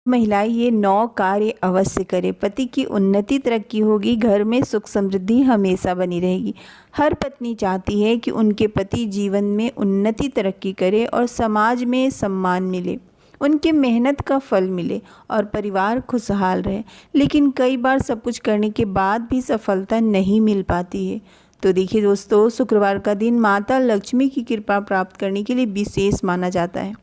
महिलाएं ये 9 कार्य अवश्य करें। पति की उन्नति तरक्की होगी, घर में सुख समृद्धि हमेशा बनी रहेगी। हर पत्नी चाहती है कि उनके पति जीवन में उन्नति तरक्की करे और समाज में सम्मान मिले, उनके मेहनत का फल मिले और परिवार खुशहाल रहे। लेकिन कई बार सब कुछ करने के बाद भी सफलता नहीं मिल पाती है। तो देखिए दोस्तों, शुक्रवार का दिन माता लक्ष्मी की कृपा प्राप्त करने के लिए विशेष माना जाता है।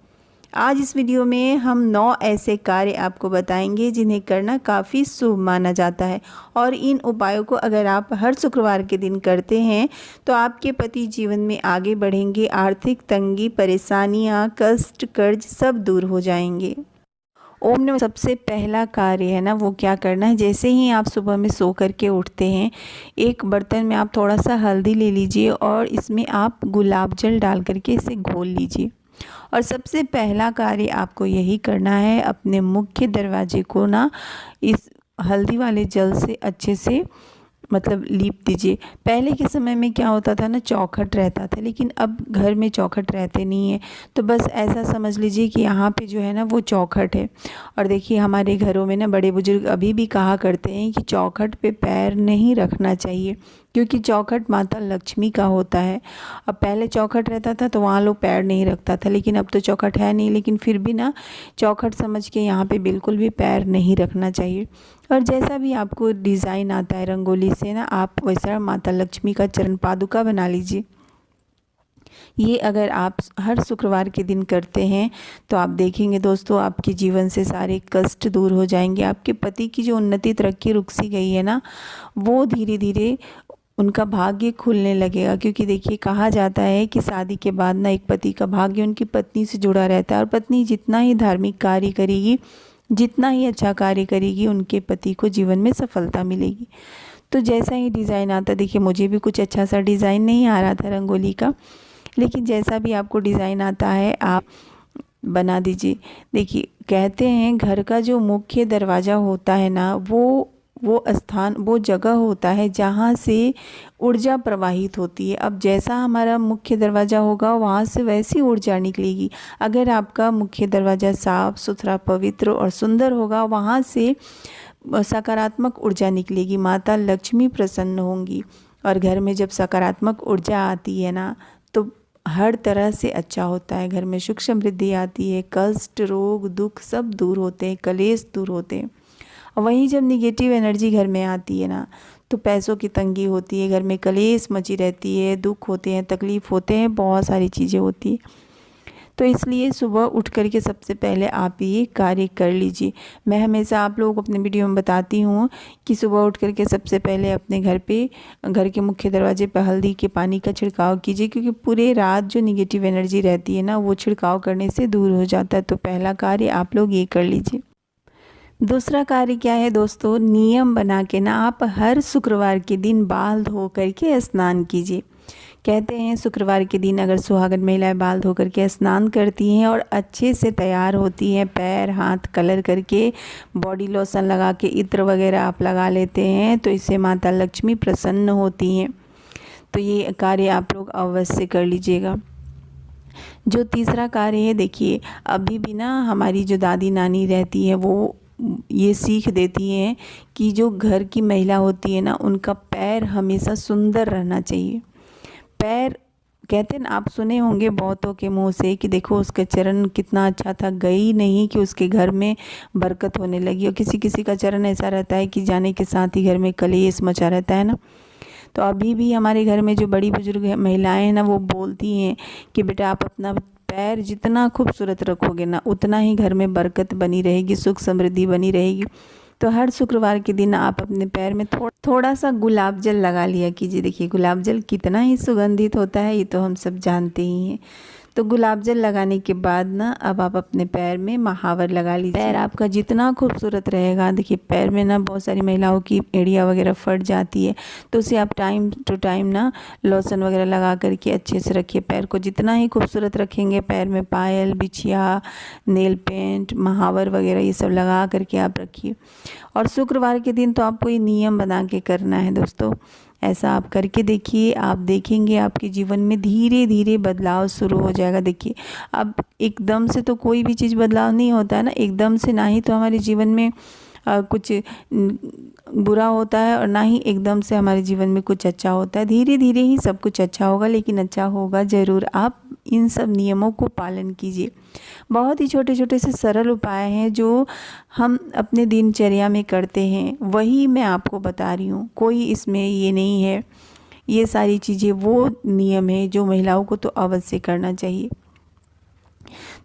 आज इस वीडियो में हम 9 ऐसे कार्य आपको बताएंगे जिन्हें करना काफ़ी शुभ माना जाता है, और इन उपायों को अगर आप हर शुक्रवार के दिन करते हैं तो आपके पति जीवन में आगे बढ़ेंगे। आर्थिक तंगी, परेशानियां, कष्ट, कर्ज सब दूर हो जाएंगे। ओम नमः। सबसे पहला कार्य है ना, वो क्या करना है, जैसे ही आप सुबह में सो करके उठते हैं, एक बर्तन में आप थोड़ा सा हल्दी ले लीजिए और इसमें आप गुलाब जल डाल करके इसे घोल लीजिए। और सबसे पहला कार्य आपको यही करना है, अपने मुख्य दरवाजे को ना इस हल्दी वाले जल से अच्छे से मतलब लीप दीजिए। पहले के समय में क्या होता था ना, चौखट रहता था, लेकिन अब घर में चौखट रहते नहीं है। तो बस ऐसा समझ लीजिए कि यहाँ पे जो है ना वो चौखट है। और देखिए हमारे घरों में ना बड़े बुजुर्ग अभी भी कहा करते हैं कि चौखट पे पैर नहीं रखना चाहिए, क्योंकि चौखट माता लक्ष्मी का होता है। अब पहले चौखट रहता था तो वहाँ लोग पैर नहीं रखता था, लेकिन अब तो चौखट है नहीं, लेकिन फिर भी ना चौखट समझ के यहाँ पे बिल्कुल भी पैर नहीं रखना चाहिए। और जैसा भी आपको डिज़ाइन आता है रंगोली से ना, आप वैसा माता लक्ष्मी का चरण पादुका बना लीजिए। ये अगर आप हर शुक्रवार के दिन करते हैं तो आप देखेंगे दोस्तों, आपके जीवन से सारे कष्ट दूर हो जाएंगे। आपके पति की जो उन्नति तरक्की रुक सी गई है ना, वो धीरे धीरे उनका भाग्य खुलने लगेगा। क्योंकि देखिए कहा जाता है कि शादी के बाद ना एक पति का भाग्य उनकी पत्नी से जुड़ा रहता है, और पत्नी जितना ही धार्मिक कार्य करेगी, जितना ही अच्छा कार्य करेगी, उनके पति को जीवन में सफलता मिलेगी। तो जैसा ही डिज़ाइन आता, देखिए मुझे भी कुछ अच्छा सा डिज़ाइन नहीं आ रहा था रंगोली का, लेकिन जैसा भी आपको डिज़ाइन आता है आप बना दीजिए। देखिए कहते हैं घर का जो मुख्य दरवाज़ा होता है ना, वो स्थान, वो जगह होता है जहाँ से ऊर्जा प्रवाहित होती है। अब जैसा हमारा मुख्य दरवाज़ा होगा वहाँ से वैसी ऊर्जा निकलेगी। अगर आपका मुख्य दरवाज़ा साफ सुथरा, पवित्र और सुंदर होगा, वहाँ से सकारात्मक ऊर्जा निकलेगी, माता लक्ष्मी प्रसन्न होंगी। और घर में जब सकारात्मक ऊर्जा आती है ना, तो हर तरह से अच्छा होता है। घर में सुख समृद्धि आती है, कष्ट, रोग, दुख सब दूर होते हैं, कलेश दूर होते हैं। वहीं जब निगेटिव एनर्जी घर में आती है ना, तो पैसों की तंगी होती है, घर में कलेश मची रहती है, दुख होते हैं, तकलीफ़ होते हैं, बहुत सारी चीज़ें होती है। तो इसलिए सुबह उठ कर के सबसे पहले आप ये कार्य कर लीजिए। मैं हमेशा आप लोगों को अपने वीडियो में बताती हूँ कि सुबह उठ कर के सबसे पहले अपने घर के मुख्य दरवाजे पर हल्दी के पानी का छिड़काव कीजिए, क्योंकि पूरे रात जो निगेटिव एनर्जी रहती है ना, वो छिड़काव करने से दूर हो जाता है। तो पहला कार्य आप लोग ये कर लीजिए। दूसरा कार्य क्या है दोस्तों, नियम बना के ना आप हर शुक्रवार के दिन बाल धो करके स्नान कीजिए। कहते हैं शुक्रवार के दिन अगर सुहागन महिलाएं बाल धो करके स्नान करती हैं और अच्छे से तैयार होती हैं, पैर हाथ कलर करके, बॉडी लोशन लगा के, इत्र वगैरह आप लगा लेते हैं, तो इससे माता लक्ष्मी प्रसन्न होती हैं। तो ये कार्य आप लोग अवश्य कर लीजिएगा। जो तीसरा कार्य है, देखिए अभी भी ना हमारी जो दादी नानी रहती है, वो ये सीख देती हैं कि जो घर की महिला होती है ना, उनका पैर हमेशा सुंदर रहना चाहिए। पैर कहते हैं ना, आप सुने होंगे बहुतों के मुंह से कि देखो उसका चरण कितना अच्छा था, गई नहीं कि उसके घर में बरकत होने लगी। और किसी किसी का चरण ऐसा रहता है कि जाने के साथ ही घर में कलेश मचा रहता है ना। तो अभी भी हमारे घर में जो बड़ी बुजुर्ग महिलाएं हैं ना, वो बोलती हैं कि बेटा आप अपना पैर जितना खूबसूरत रखोगे ना, उतना ही घर में बरकत बनी रहेगी, सुख समृद्धि बनी रहेगी। तो हर शुक्रवार के दिन आप अपने पैर में थोड़ा सा गुलाब जल लगा लिया कीजिए। देखिए गुलाब जल कितना ही सुगंधित होता है, ये तो हम सब जानते ही हैं। तो गुलाब जल लगाने के बाद ना अब आप अपने पैर में महावर लगा लीजिए। पैर आपका जितना खूबसूरत रहेगा, देखिए पैर में ना बहुत सारी महिलाओं की एड़ियाँ वगैरह फट जाती है, तो उसे आप टाइम टू टाइम ना लोशन वगैरह लगा करके अच्छे से रखिए। पैर को जितना ही खूबसूरत रखेंगे, पैर में पायल, बिछिया, नेल पेंट, महावर वगैरह ये सब लगा करके आप रखिए। और शुक्रवार के दिन तो आपको ये नियम बना के करना है दोस्तों। ऐसा आप करके देखिए, आप देखेंगे आपके जीवन में धीरे धीरे बदलाव शुरू हो जाएगा। देखिए अब एकदम से तो कोई भी चीज़ बदलाव नहीं होता है ना, एकदम से ना ही तो हमारे जीवन में कुछ बुरा होता है और ना ही एकदम से हमारे जीवन में कुछ अच्छा होता है। धीरे धीरे ही सब कुछ अच्छा होगा, लेकिन अच्छा होगा ज़रूर। आप इन सब नियमों को पालन कीजिए। बहुत ही छोटे छोटे से सरल उपाय हैं जो हम अपने दिनचर्या में करते हैं, वही मैं आपको बता रही हूँ। कोई इसमें ये नहीं है, ये सारी चीज़ें वो नियम है जो महिलाओं को तो अवश्य करना चाहिए।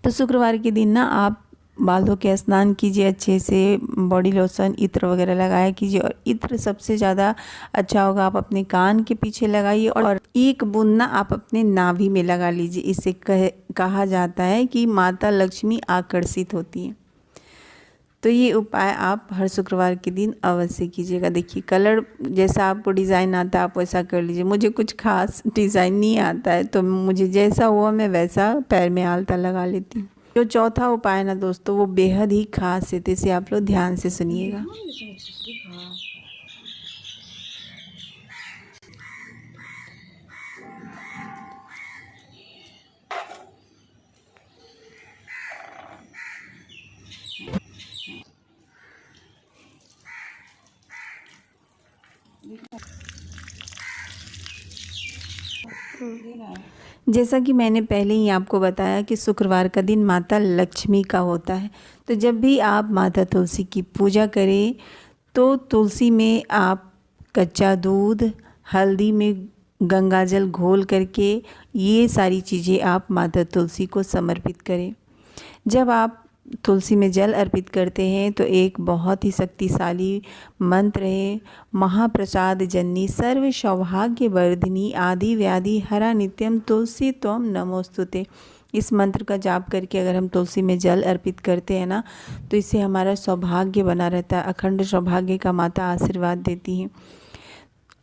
तो शुक्रवार के दिन ना आप बाल धो के स्नान कीजिए, अच्छे से बॉडी लोशन इत्र वगैरह लगाया कीजिए। और इत्र सबसे ज़्यादा अच्छा होगा आप अपने कान के पीछे लगाइए और एक बूंद ना आप अपने नाभि में लगा लीजिए। इससे कहा जाता है कि माता लक्ष्मी आकर्षित होती हैं। तो ये उपाय आप हर शुक्रवार के दिन अवश्य कीजिएगा। देखिए कलर जैसा आपको डिज़ाइन आता है आप वैसा कर लीजिए। मुझे कुछ खास डिज़ाइन नहीं आता है, तो मुझे जैसा हुआ मैं वैसा पैर में आलता लगा लेती हूँ। जो चौथा उपाय है ना दोस्तों, वो बेहद ही खास है, तो इसे आप लोग ध्यान से सुनिएगा। जैसा कि मैंने पहले ही आपको बताया कि शुक्रवार का दिन माता लक्ष्मी का होता है। तो जब भी आप माता तुलसी की पूजा करें तो तुलसी में आप कच्चा दूध, हल्दी में गंगाजल घोल करके ये सारी चीज़ें आप माता तुलसी को समर्पित करें। जब आप तुलसी में जल अर्पित करते हैं तो एक बहुत ही शक्तिशाली मंत्र है, महाप्रसाद जननी सर्व सौभाग्य वर्धिनी आदि व्याधि हरा नित्यम तुलसी त्वम नमोस्तुते। इस मंत्र का जाप करके अगर हम तुलसी में जल अर्पित करते हैं ना, तो इससे हमारा सौभाग्य बना रहता है। अखंड सौभाग्य का माता आशीर्वाद देती हैं।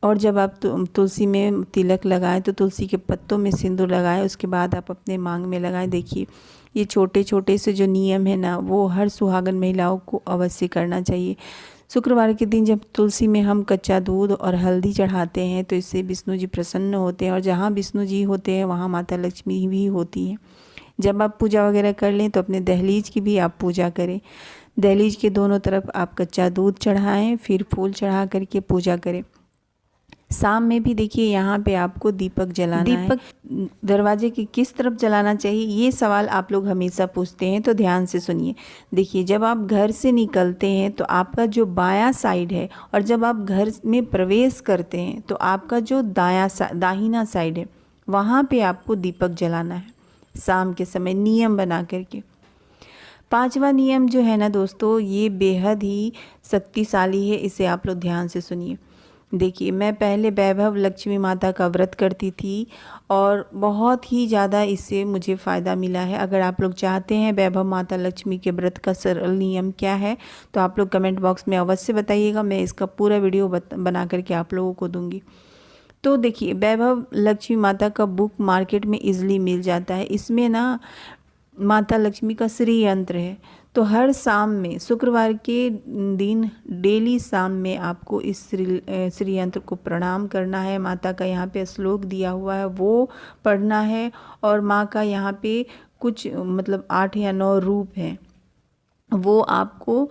और जब आप तुलसी में तिलक लगाएं तो तुलसी के पत्तों में सिंदूर लगाएं, उसके बाद आप अपने मांग में लगाएं। देखिए ये छोटे छोटे से जो नियम है ना, वो हर सुहागन महिलाओं को अवश्य करना चाहिए। शुक्रवार के दिन जब तुलसी में हम कच्चा दूध और हल्दी चढ़ाते हैं तो इससे विष्णु जी प्रसन्न होते हैं, और जहाँ विष्णु जी होते हैं वहाँ माता लक्ष्मी भी होती हैं। जब आप पूजा वगैरह कर लें तो अपने दहलीज की भी आप पूजा करें। दहलीज के दोनों तरफ आप कच्चा दूध चढ़ाएं, फिर फूल चढ़ा करके पूजा करें। शाम में भी देखिए यहाँ पे आपको दीपक जलाना है। दीपक दरवाजे की किस तरफ जलाना चाहिए, ये सवाल आप लोग हमेशा पूछते हैं, तो ध्यान से सुनिए। देखिए जब आप घर से निकलते हैं तो आपका जो बायां साइड है, और जब आप घर में प्रवेश करते हैं तो आपका जो दाहिना साइड है, वहाँ पे आपको दीपक जलाना है शाम के समय, नियम बना करके। पांचवा नियम जो है ना दोस्तों, ये बेहद ही शक्तिशाली है, इसे आप लोग ध्यान से सुनिए। देखिए मैं पहले वैभव लक्ष्मी माता का व्रत करती थी और बहुत ही ज़्यादा इससे मुझे फ़ायदा मिला है। अगर आप लोग चाहते हैं वैभव माता लक्ष्मी के व्रत का सरल नियम क्या है, तो आप लोग कमेंट बॉक्स में अवश्य बताइएगा। मैं इसका पूरा वीडियो बना करके आप लोगों को दूंगी। तो देखिए वैभव लक्ष्मी माता का बुक मार्केट में ईजिली मिल जाता है। इसमें ना माता लक्ष्मी का श्री यंत्र है। तो हर शाम में, शुक्रवार के दिन डेली शाम में आपको इस श्री यंत्र को प्रणाम करना है। माता का यहाँ पे श्लोक दिया हुआ है वो पढ़ना है, और माँ का यहाँ पे कुछ मतलब 8 या 9 रूप हैं, वो आपको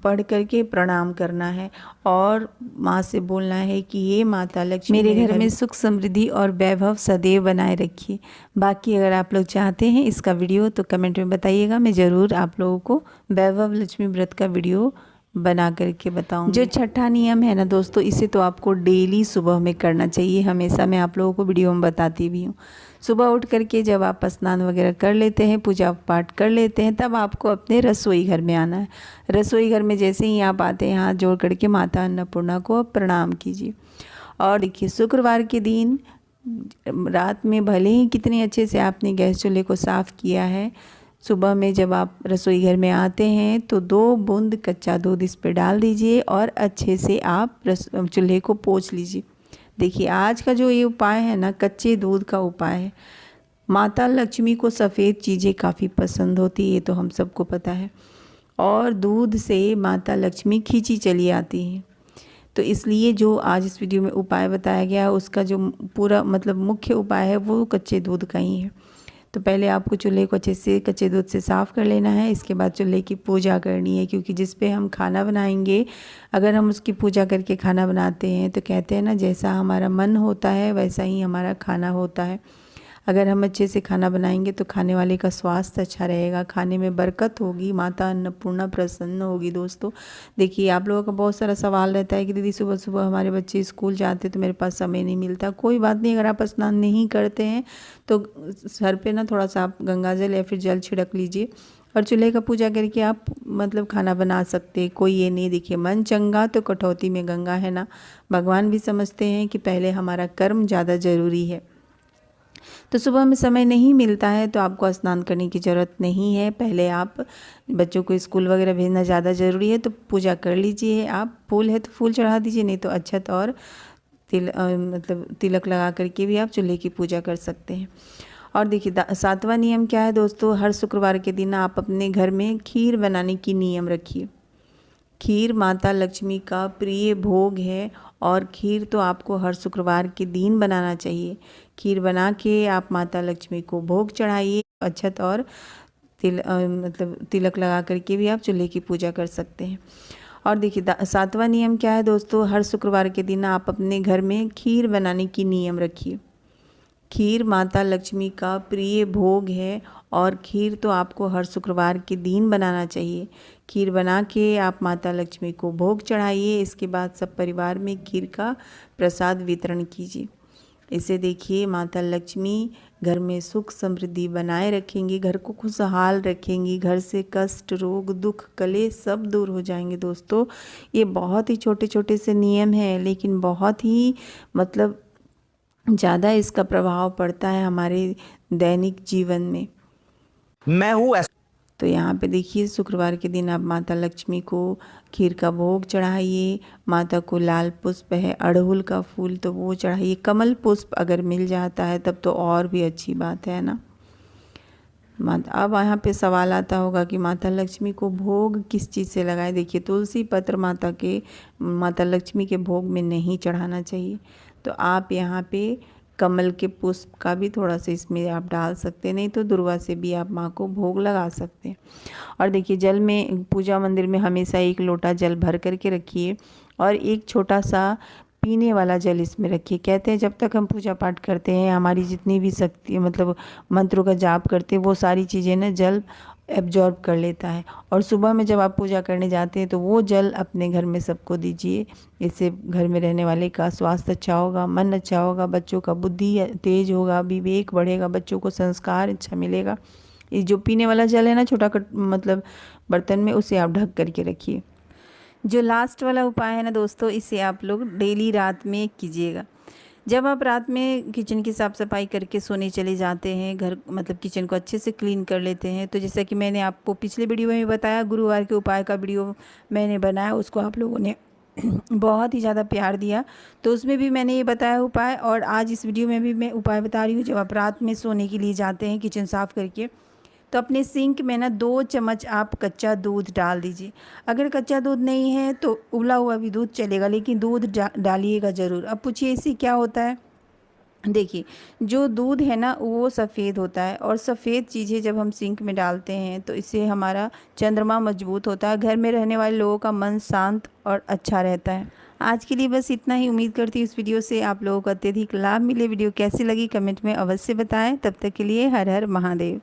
पढ़ करके प्रणाम करना है और माँ से बोलना है कि ये माता लक्ष्मी मेरे घर में सुख समृद्धि और वैभव सदैव बनाए रखिए। बाकी अगर आप लोग चाहते हैं इसका वीडियो तो कमेंट में बताइएगा, मैं ज़रूर आप लोगों को वैभव लक्ष्मी व्रत का वीडियो बना करके बताऊँ। जो छठा नियम है ना दोस्तों, इसे तो आपको डेली सुबह में करना चाहिए। हमेशा मैं आप लोगों को वीडियो में बताती भी हूँ। सुबह उठ करके जब आप स्नान वगैरह कर लेते हैं, पूजा पाठ कर लेते हैं, तब आपको अपने रसोई घर में आना है। रसोई घर में जैसे ही आप आते हैं, हाथ जोड़ करके माता अन्नपूर्णा को प्रणाम कीजिए। और देखिए शुक्रवार के दिन रात में भले ही कितने अच्छे से आपने गैस चूल्हे को साफ़ किया है, सुबह में जब आप रसोई घर में आते हैं तो 2 बूंद कच्चा दूध इस पर डाल दीजिए और अच्छे से आप चूल्हे को पोंछ लीजिए। देखिए आज का जो ये उपाय है ना, कच्चे दूध का उपाय है। माता लक्ष्मी को सफ़ेद चीज़ें काफ़ी पसंद होती है, ये तो हम सबको पता है, और दूध से माता लक्ष्मी खींची चली आती है। तो इसलिए जो आज इस वीडियो में उपाय बताया गया है उसका जो पूरा मतलब मुख्य उपाय है वो कच्चे दूध का ही है। तो पहले आपको चूल्हे को अच्छे से कच्चे दूध से साफ़ कर लेना है। इसके बाद चूल्हे की पूजा करनी है, क्योंकि जिस पे हम खाना बनाएंगे अगर हम उसकी पूजा करके खाना बनाते हैं तो कहते हैं ना, जैसा हमारा मन होता है वैसा ही हमारा खाना होता है। अगर हम अच्छे से खाना बनाएंगे तो खाने वाले का स्वास्थ्य अच्छा रहेगा, खाने में बरकत होगी, माता अन्नपूर्णा प्रसन्न होगी। दोस्तों देखिए, आप लोगों का बहुत सारा सवाल रहता है कि दीदी सुबह सुबह हमारे बच्चे स्कूल जाते तो मेरे पास समय नहीं मिलता। कोई बात नहीं, अगर आप स्नान नहीं करते हैं तो सर पे ना थोड़ा सा आप गंगा जल या फिर जल छिड़क लीजिए और चूल्हे का पूजा करके आप मतलब खाना बना सकते। कोई ये नहीं, देखिए मन चंगा तो कटौती में गंगा है ना। भगवान भी समझते हैं कि पहले हमारा कर्म ज़्यादा ज़रूरी है। तो सुबह में समय नहीं मिलता है तो आपको स्नान करने की ज़रूरत नहीं है। पहले आप बच्चों को स्कूल वगैरह भेजना ज़्यादा ज़रूरी है तो पूजा कर लीजिए। आप फूल है तो फूल चढ़ा दीजिए, नहीं तो अक्षत और मतलब तिलक लगा करके भी आप चूल्हे की पूजा कर सकते हैं। और देखिए 7वां नियम क्या है दोस्तों, हर शुक्रवार के दिन आप अपने घर में खीर बनाने की नियम रखिए। खीर माता लक्ष्मी का प्रिय भोग है और खीर तो आपको हर शुक्रवार के दिन बनाना चाहिए। खीर बना के आप माता लक्ष्मी को भोग चढ़ाइए। अक्षत और मतलब तिलक लगा करके भी आप चूल्हे की पूजा कर सकते हैं। और देखिए 7वां नियम क्या है दोस्तों, हर शुक्रवार के दिन आप अपने घर में खीर बनाने की नियम रखिए। खीर माता लक्ष्मी का प्रिय भोग है और खीर तो आपको हर शुक्रवार के दिन बनाना चाहिए। खीर बना के आप माता लक्ष्मी को भोग चढ़ाइए। इसके बाद सब परिवार में खीर का प्रसाद वितरण कीजिए। इसे देखिए माता लक्ष्मी घर में सुख समृद्धि बनाए रखेंगी, घर को खुशहाल रखेंगी, घर से कष्ट रोग दुख कलेश सब दूर हो जाएंगे। दोस्तों ये बहुत ही छोटे छोटे से नियम हैं, लेकिन बहुत ही मतलब ज़्यादा इसका प्रभाव पड़ता है हमारे दैनिक जीवन में। मैं हूँ तो यहाँ पे देखिए शुक्रवार के दिन आप माता लक्ष्मी को खीर का भोग चढ़ाइए। माता को लाल पुष्प है, अड़हुल का फूल तो वो चढ़ाइए। कमल पुष्प अगर मिल जाता है तब तो और भी अच्छी बात है ना। अब यहाँ पे सवाल आता होगा कि माता लक्ष्मी को भोग किस चीज़ से लगाए। देखिए तुलसी पत्र माता लक्ष्मी के भोग में नहीं चढ़ाना चाहिए, तो आप यहाँ पे कमल के पुष्प का भी थोड़ा सा इसमें आप डाल सकते हैं, नहीं तो दुर्वा से भी आप माँ को भोग लगा सकते हैं। और देखिए जल में पूजा मंदिर में हमेशा 1 लोटा जल भर करके रखिए और एक छोटा सा पीने वाला जल इसमें रखिए। कहते हैं जब तक हम पूजा पाठ करते हैं हमारी जितनी भी शक्ति मतलब मंत्रों का जाप करते हैं वो सारी चीज़ें ना जल एब्जॉर्ब कर लेता है। और सुबह में जब आप पूजा करने जाते हैं तो वो जल अपने घर में सबको दीजिए। इससे घर में रहने वाले का स्वास्थ्य अच्छा होगा, मन अच्छा होगा, बच्चों का बुद्धि तेज होगा, विवेक बढ़ेगा, बच्चों को संस्कार अच्छा मिलेगा। ये जो पीने वाला जल है ना छोटा मतलब बर्तन में, उसे आप ढक करके रखिए। जो लास्ट वाला उपाय है ना दोस्तों, इसे आप लोग डेली रात में कीजिएगा। जब आप रात में किचन की साफ़ सफाई करके सोने चले जाते हैं, घर मतलब किचन को अच्छे से क्लीन कर लेते हैं, तो जैसा कि मैंने आपको पिछले वीडियो में भी बताया, गुरुवार के उपाय का वीडियो मैंने बनाया, उसको आप लोगों ने बहुत ही ज़्यादा प्यार दिया, तो उसमें भी मैंने ये बताया उपाय। और आज इस वीडियो में भी मैं उपाय बता रही हूँ। जब आप रात में सोने के लिए जाते हैं किचन साफ़ करके, तो अपने सिंक में ना 2 चम्मच आप कच्चा दूध डाल दीजिए। अगर कच्चा दूध नहीं है तो उबला हुआ भी दूध चलेगा, लेकिन दूध डालिएगा ज़रूर। अब पूछिए इससे क्या होता है। देखिए जो दूध है ना वो सफ़ेद होता है, और सफ़ेद चीज़ें जब हम सिंक में डालते हैं तो इससे हमारा चंद्रमा मजबूत होता है, घर में रहने वाले लोगों का मन शांत और अच्छा रहता है। आज के लिए बस इतना ही। उम्मीद करती हूँ इस वीडियो से आप लोगों को अत्यधिक लाभ मिले। वीडियो कैसी लगी कमेंट में अवश्य बताएं। तब तक के लिए हर हर महादेव।